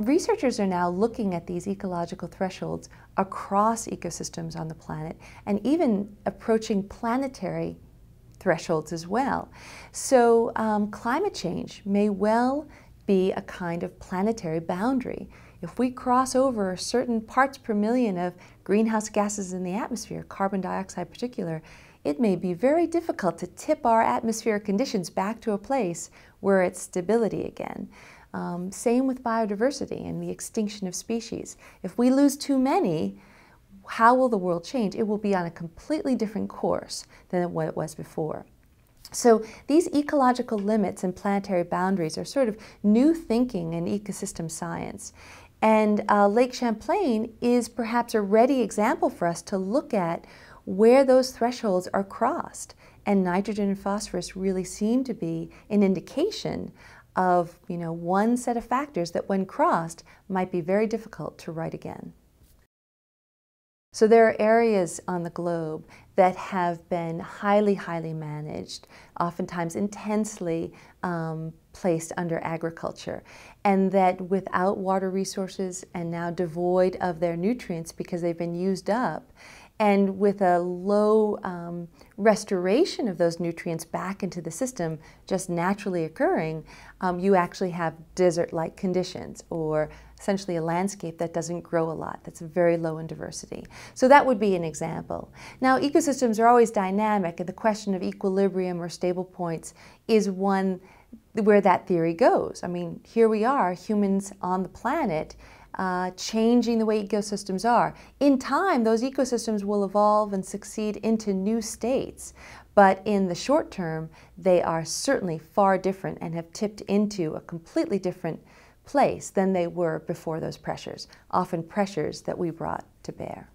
researchers are now looking at these ecological thresholds across ecosystems on the planet and even approaching planetary thresholds as well. So climate change may well be a kind of planetary boundary. If we cross over certain parts per million of greenhouse gases in the atmosphere, carbon dioxide in particular, it may be very difficult to tip our atmospheric conditions back to a place where it's stability again. Same with biodiversity and the extinction of species. If we lose too many, how will the world change? It will be on a completely different course than what it was before. So these ecological limits and planetary boundaries are sort of new thinking in ecosystem science. And Lake Champlain is perhaps a ready example for us to look at where those thresholds are crossed. And nitrogen and phosphorus really seem to be an indication of, one set of factors that when crossed might be very difficult to write again. So there are areas on the globe that have been highly, highly managed, oftentimes intensely placed under agriculture, and that without water resources and now devoid of their nutrients because they've been used up, and with a low restoration of those nutrients back into the system just naturally occurring, you actually have desert-like conditions, or essentially a landscape that doesn't grow a lot, that's very low in diversity. So that would be an example. Now, ecosystems are always dynamic, and the question of equilibrium or stable points is one where that theory goes. I mean, here we are, humans on the planet, changing the way ecosystems are. In time, those ecosystems will evolve and succeed into new states, but in the short term, they are certainly far different and have tipped into a completely different place than they were before those pressures, often pressures that we brought to bear.